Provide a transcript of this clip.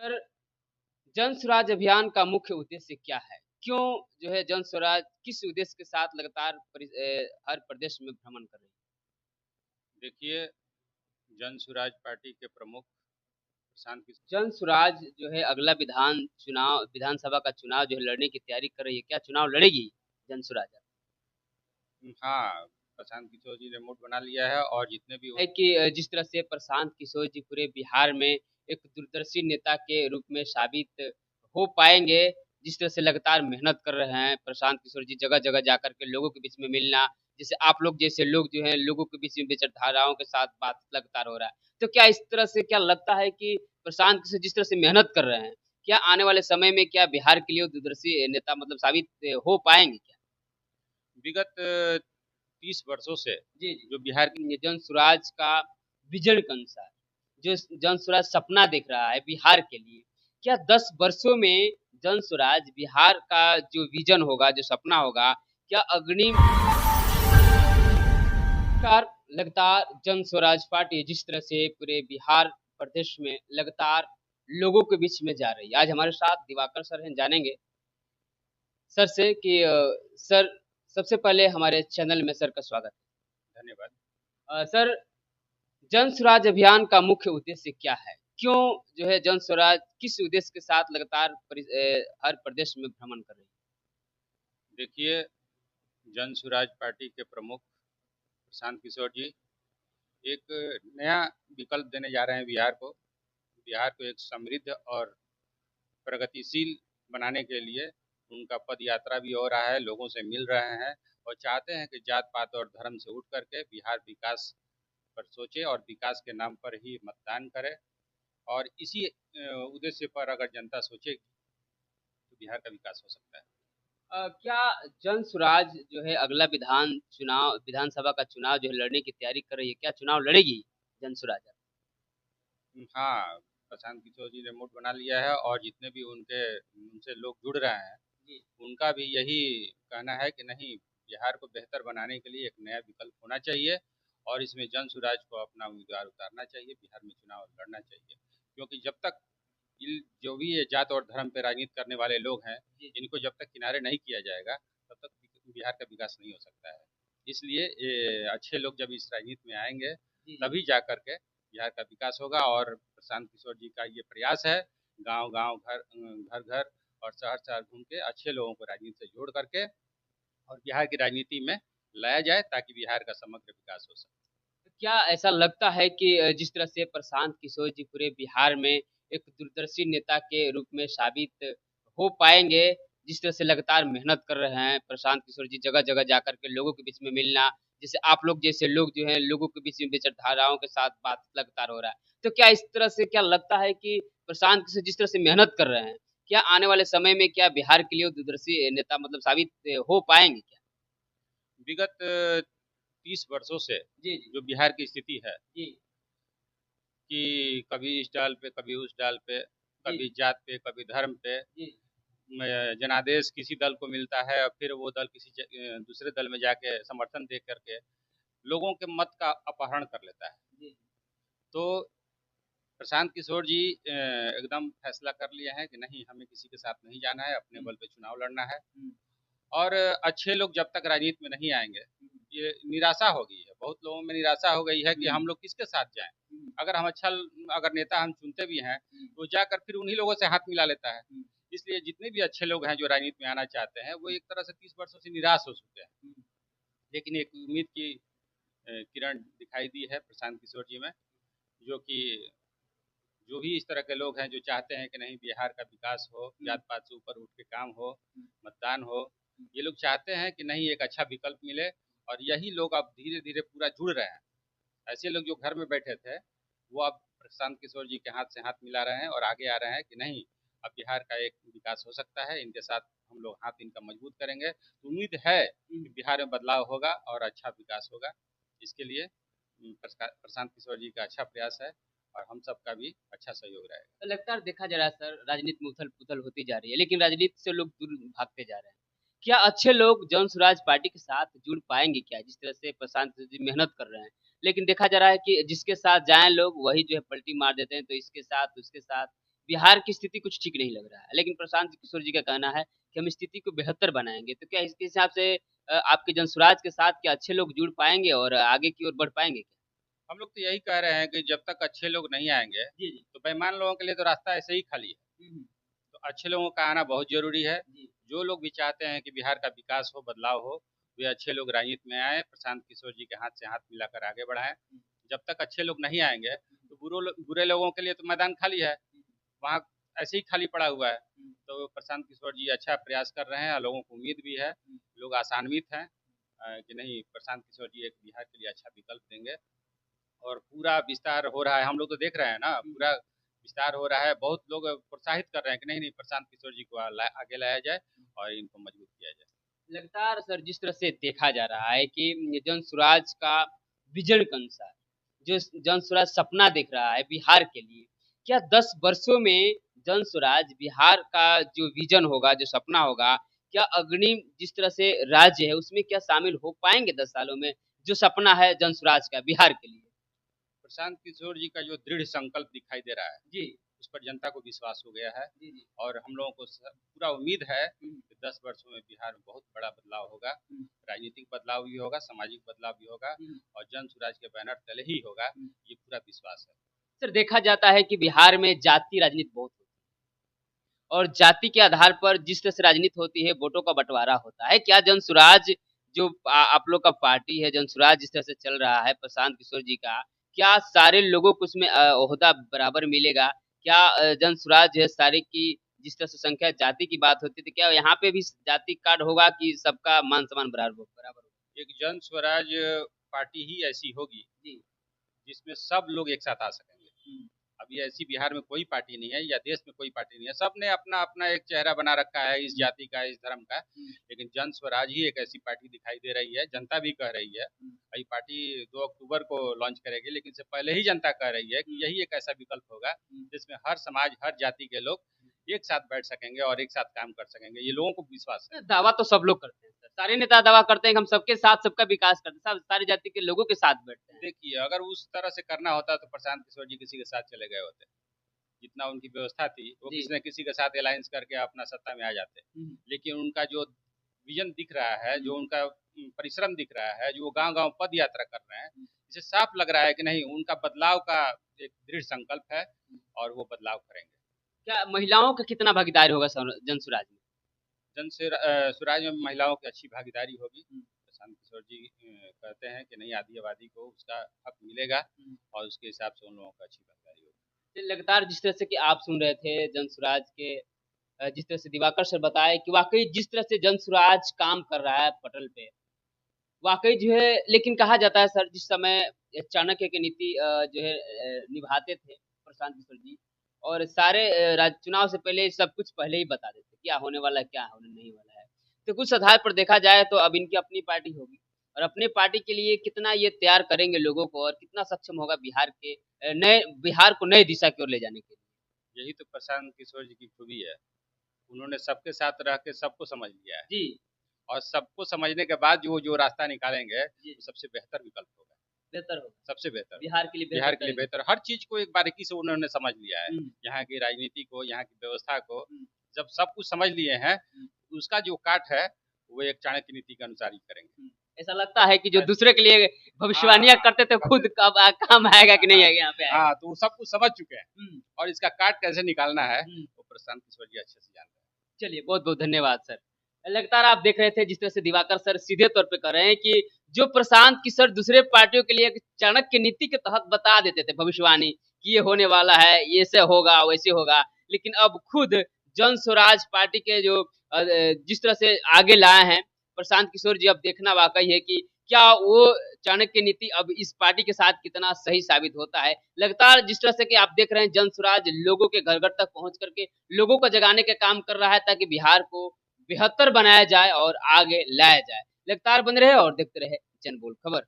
Sir, जन स्वराज अभियान का मुख्य उद्देश्य क्या है? क्यों जो है जन स्वराज किस उद्देश्य के साथ लगातार हर प्रदेश में भ्रमण कर रही है? देखिए, जन स्वराज पार्टी के प्रमुख प्रशांत जन स्वराज जो है अगला विधानसभा का चुनाव जो है लड़ने की तैयारी कर रही है। क्या चुनाव लड़ेगी जन स्वराज? हाँ, प्रशांत किशोर जी ने मूड बना लिया है और जितने भी है कि जिस तरह से प्रशांत किशोर जी पूरे बिहार में एक दूरदर्शी नेता के रूप में साबित हो पाएँगे, जिस तरह से लगातार मेहनत कर रहे हैं प्रशांत किशोर जी जगह-जगह जाकर के लोगों के बीच में मिलना, जैसे आप लोग जैसे लोग जो हैं लोगों के बीच में विचारधाराओं के साथ बात लगातार हो रहा है। तो क्या इस तरह से क्या लगता है कि प्रशांत किशोर जिस तरह से मेहनत कर रहे हैं, क्या आने वाले समय में क्या बिहार के लिए वो दूरदर्शी नेता मतलब साबित हो पाएँगे क्या? विगत 30 वर्षों से जी, जी। जो बिहार की ये जन स्वराज का विज़न के अनुसार, जो जन स्वराज सपना देख रहा है बिहार के लिए, क्या 10 वर्षों में जन स्वराज बिहार का जो विज़न होगा, जो सपना होगा, क्या अग्निम कार लगातार जन स्वराज पार्टी जिस तरह से पूरे बिहार प्रदेश में लगातार लोगों के बीच में जा रही है। आज हमारे साथ दिवाकर सर हैं, जानेंगे सर से कि सर सबसे पहले हमारे चैनल में सर का स्वागत धन्यवाद। है। सर जन स्वराज अभियान का मुख्य उद्देश्य क्या है? क्यों जो है जन स्वराज किस उद्देश्य के साथ लगातार हर प्रदेश में भ्रमण कर रही है? देखिए, जन स्वराज पार्टी के प्रमुख प्रशांत किशोर जी एक नया विकल्प देने जा रहे हैं बिहार को। बिहार को एक समृद्ध और प्रगतिशील बनाने के लिए उनका पद यात्रा भी हो रहा है, लोगों से मिल रहे हैं और चाहते हैं कि जात-पात और धर्म से उठ कर के बिहार विकास पर सोचे और विकास के नाम पर ही मतदान करे। और इसी उद्देश्य पर अगर जनता सोचेगी तो बिहार का विकास हो सकता है। क्या जन स्वराज जो है अगला विधानसभा का चुनाव जो है लड़ने की तैयारी कर रही है, क्या चुनाव लड़ेगी जन स्वराज? हाँ, प्रशांत किशोर जी ने मूड बना लिया है और जितने भी उनसे लोग जुड़ रहे हैं, जी। उनका भी यही कहना है कि नहीं, बिहार को बेहतर बनाने के लिए एक नया विकल्प होना चाहिए और इसमें जन स्वराज को अपना उम्मीदवार उतारना चाहिए, बिहार में चुनाव लड़ना चाहिए। क्योंकि जब तक जो भी ये जात और धर्म पे राजनीति करने वाले लोग हैं, जी, इनको जब तक किनारे नहीं किया जाएगा, तब तक बिहार का विकास नहीं हो सकता है। इसलिए ये अच्छे लोग जब इस राजनीति में आएँगे, जी, जी। तभी जा कर के बिहार का विकास होगा और प्रशांत किशोर जी का ये प्रयास है, गाँव-गाँव, घर-घर और शहर-शहर घूम के अच्छे लोगों को राजनीति से जोड़ करके और बिहार की राजनीति में लाया जाए ताकि बिहार का समग्र विकास हो सके। क्या ऐसा लगता है कि जिस तरह से प्रशांत किशोर जी पूरे बिहार में एक दूरदर्शी नेता के रूप में साबित हो पाएँगे, जिस तरह से लगातार मेहनत कर रहे हैं प्रशांत किशोर जी जगह-जगह जाकर के लोगों के बीच में मिलना, जैसे आप लोग जैसे लोग जो हैं लोगों के बीच में विचारधाराओं के साथ बात लगातार हो रहा है। तो क्या इस तरह से क्या लगता है कि प्रशांत किशोर जिस तरह से मेहनत कर रहे हैं, क्या आने वाले समय में क्या बिहार के लिए वो दूरदर्शी नेता मतलब साबित हो पाएँगे क्या? विगत 30 वर्षों से जी, जी। जो बिहार की स्थिति है जी, कि कभी इस डाल पे, कभी उस डाल पे, जी, कभी जात पे, कभी धर्म पे जी। जनादेश किसी दल को मिलता है और फिर वो दल दूसरे दल में जाके समर्थन दे करके लोगों के मत का अपहरण कर लेता है। जी, तो प्रशांत किशोर जी एकदम फैसला कर लिए हैं कि नहीं, हमें किसी के साथ नहीं जाना है, अपने हुँ, बल पे चुनाव लड़ना है हुँ, और अच्छे लोग जब तक राजनीति में नहीं आएँगे, हुँ, ये निराशा हो गई है। बहुत लोगों में निराशा हो गई है कि हुँ, हम लोग किसके साथ जाएँ? हुँ, अगर अगर नेता हम चुनते भी हैं, हुँ, तो जाकर फिर उन्हीं लोगों से हाथ मिला लेता है। हुँ, इसलिए जितने भी अच्छे लोग हैं जो राजनीति में आना चाहते हैं, वो एक तरह से 30 वर्षों से निराश हो चुके हैं। हुँ, लेकिन एक उम्मीद की किरण दिखाई दी है प्रशांत किशोर जी में, जो कि जो भी इस तरह के लोग हैं जो चाहते हैं कि नहीं, बिहार का विकास हो, हुँ, जात-पात से ऊपर उठ के काम हो, हुँ, मतदान हो, हुँ। ये लोग चाहते हैं कि नहीं, एक अच्छा विकल्प मिले और यही लोग अब धीरे-धीरे पूरा जुड़ रहे हैं। ऐसे लोग जो घर में बैठे थे, वो अब प्रशांत किशोर जी के हाथ से हाथ मिला रहे हैं और आगे आ रहे हैं कि नहीं, अब बिहार का एक विकास हो सकता है, इनके साथ हम लोग हाथ इनका मजबूत करेंगे। तो उम्मीद है हुँ। कि बिहार में बदलाव होगा और अच्छा विकास होगा। इसके लिए प्रशांत किशोर जी का अच्छा प्रयास है और हम सबका भी अच्छा सहयोग रहेगा। तो लगातार देखा जा रहा है सर, राजनीति में उथल-पुथल होती जा रही है, लेकिन राजनीति से लोग दूर भागते जा रहे हैं। क्या अच्छे लोग जन स्वराज पार्टी के साथ जुड़ पाएँगे क्या? जिस तरह से प्रशांत जी मेहनत कर रहे हैं, लेकिन देखा जा रहा है कि जिसके साथ जाएँ लोग वही जो है पलटी मार देते हैं, तो इसके साथ, उसके साथ। बिहार की स्थिति कुछ ठीक नहीं लग रहा है, लेकिन प्रशांत किशोर जी का कहना है कि हम स्थिति को बेहतर बनाएँगे। तो क्या इसके हिसाब से आपके जनसुराज के साथ क्या अच्छे लोग जुड़ पाएँगे और आगे की ओर बढ़ पाएँगे क्या? हम लोग तो यही कह रहे हैं कि जब तक अच्छे लोग नहीं आएँगे, जी, जी। तो बेईमान लोगों के लिए तो रास्ता ऐसे ही खाली है। हुँ, हुँ। तो अच्छे लोगों का आना बहुत ज़रूरी है। जी। जो लोग भी चाहते हैं कि बिहार का विकास हो, बदलाव हो, वे अच्छे लोग राजनीति में आएँ, प्रशांत किशोर जी के हाथ से हाथ मिलाकर आगे बढ़ाएँ। जब तक अच्छे लोग नहीं आएँगे, तो बुरे लोगों के लिए तो मैदान खाली है, वहाँ ऐसे ही खाली पड़ा हुआ है। तो प्रशांत किशोर जी अच्छा प्रयास कर रहे हैं और लोगों को उम्मीद भी है, लोग आशान्वित हैं कि नहीं प्रशांत किशोर जी एक बिहार के लिए अच्छा विकल्प देंगे। और पूरा विस्तार हो रहा है, हम लोग तो देख रहे हैं ना, पूरा विस्तार हो रहा है। बहुत लोग प्रोत्साहित कर रहे हैं कि नहीं, नहीं प्रशांत किशोर जी को आगे लाया जाए और इनको मजबूत किया जाए। लगातार सर जिस तरह से देखा जा रहा है कि जनसुराज का विजन के अनुसार जो जनसुराज सपना देख रहा है बिहार के लिए, क्या 10 वर्षों में जनसुराज बिहार का जो विजन होगा, जो सपना होगा, क्या अग्रिम जिस तरह से राज्य है उसमें क्या शामिल हो पाएँगे 10 सालों में, जो सपना है जनसुराज का बिहार के लिए? प्रशांत किशोर जी का जो दृढ़ संकल्प दिखाई दे रहा है, जी। उस पर जनता को विश्वास हो गया है जी, जी। और हम लोगों को पूरा उम्मीद है हुँ, कि 10 वर्षों में बिहार में बहुत बड़ा बदलाव होगा। हुँ, राजनीतिक बदलाव भी होगा, सामाजिक बदलाव भी होगा हुँ, और जन स्वराज के बैनर तले ही होगा, हुँ। ये पूरा विश्वास है। सर देखा जाता है कि बिहार में जाति राजनीति बहुत होती है और जाति के आधार पर जिस तरह से राजनीति होती है, वोटों का बँटवारा होता है। क्या जनसुराज जो आप लोग का पार्टी है, जनसुराज जिस तरह से चल रहा है प्रशांत किशोर जी का, क्या सारे लोगों को उसमें ओहदा बराबर मिलेगा? क्या जनसुराज जो है सारे की जिस तरह से संख्या जाति की बात होती थी, क्या यहाँ पे भी जाति कार्ड होगा कि सबका मान-सम्मान बराबर होगा? एक जन स्वराज पार्टी ही ऐसी होगी जी। जिसमें सब लोग एक साथ आ सकेंगे। हुँ, अभी ऐसी बिहार में कोई पार्टी नहीं है या देश में कोई पार्टी नहीं है। सबने अपना-अपना एक चेहरा बना रखा है इस जाति का, इस धर्म का। हुँ, लेकिन जन स्वराज ही एक ऐसी पार्टी दिखाई दे रही है, जनता भी कह रही है। हुँ, ये पार्टी 2 अक्टूबर को लॉन्च करेगी, लेकिन इससे पहले ही जनता कह रही है कि यही एक ऐसा विकल्प होगा, हुँ। जिसमें हर समाज, हर जाति के लोग एक साथ बैठ सकेंगे और एक साथ काम कर सकेंगे। ये लोगों को विश्वास है। दावा तो सब लोग करते हैं सर। सारे नेता दावा करते हैं कि हम सबके साथ सबका विकास करते हैं, सब सारी जाति के लोगों के साथ बैठते हैं। देखिए, अगर उस तरह से करना होता तो प्रशांत किशोर जी किसी के साथ चले गए होते। जितना उनकी व्यवस्था थी, वो जी। किसी न किसी के साथ अलायंस करके अपना सत्ता में आ जाते। हुँ, लेकिन उनका जो विज़न दिख रहा है, जो हुँ, उनका परिश्रम दिख रहा है, जो वो गाँव-गाँव पद यात्रा कर रहे हैं, हुँ, इससे साफ लग रहा है कि नहीं उनका बदलाव का एक दृढ़ संकल्प है हुँ। और वो बदलाव करेंगे। क्या महिलाओं का कितना भागीदारी होगा जनसुराज में? स्वराज में महिलाओं की अच्छी भागीदारी होगी। हुँ, प्रशांत किशोर जी कहते हैं कि नहीं आदी आबादी को उसका हक मिलेगा हुँ। और उसके हिसाब से उन लोगों को अच्छी भागीदारी होगी। तो लगातार जिस तरह से कि आप सुन रहे थे जनसुराज के जिस तरह से दिवाकर सर बताए कि वाक़ई जिस तरह से जनसुराज काम कर रहा है पटल पे, वाक़ई जो है लेकिन कहा जाता है सर जिस समय चाणक्य की नीति जो है निभाते थे प्रशांत किशोर जी और सारे चुनाव से पहले सब कुछ पहले ही बता देते, क्या होने वाला है, क्या होने नहीं वाला है। तो कुछ आधार पर देखा जाए तो अब इनकी अपनी पार्टी होगी और अपनी पार्टी के लिए कितना ये तैयार करेंगे लोगों को और कितना सक्षम होगा बिहार के नए बिहार को नई दिशा की ओर ले जाने के लिए। यही तो प्रशांत किशोर जी की खूबी है। उन्होंने सबके साथ रह के सबको समझ लिया है जी, और सबको समझने के बाद जो रास्ता निकालेंगे, जी, वो सबसे बेहतर विकल्प होगा, बेहतर होगा। सबसे बेहतर। बिहार के लिए बिहार बेहतर के लिए करेंगे। बेहतर, हर चीज़ को एक बारीकी से उन्होंने समझ लिया है। हुँ, यहाँ की राजनीति को, यहाँ की व्यवस्था को, हुँ, जब सब कुछ समझ लिए हैं, हुँ, उसका जो काट है, वो एक चाणक्य नीति के अनुसार ही करेंगे। हुँ। ऐसा लगता है कि जो ऐस दूसरे के लिए भविष्यवाणियाँ हाँ, करते थे खुद कब काम आएगा कि नहीं आएगा यहाँ पे आएगा। हाँ, तो वो सब कुछ समझ चुके हैं हुँ, और इसका काट कैसे निकालना है, हुँ। वो प्रशांत किशोर जी अच्छे से जानते हैं। चलिए बहुत-बहुत धन्यवाद सर। लगातार आप देख रहे थे जिस तरह से दिवाकर सर सीधे तौर पे कह रहे हैं कि जो प्रशांत किशोर दूसरे पार्टियों के लिए एक चाणक्य नीति के तहत बता देते थे भविष्यवाणी कि ये होने वाला है, ये ऐसे होगा, वैसे होगा। लेकिन अब खुद जन स्वराज पार्टी के जो जिस तरह से आगे लाए हैं प्रशांत किशोर जी अब देखना वाक़ई है कि क्या वो चाणक्य नीति अब इस पार्टी के साथ कितना सही साबित होता है। लगातार जिस तरह से कि आप देख रहे हैं जन स्वराज लोगों के घर-घर तक पहुँच कर के लोगों को जगाने का काम कर रहा है ताकि बिहार को बेहतर बनाया जाए और आगे लाया जाए। लगातार बने रहे और देखते रहे जनबोल खबर।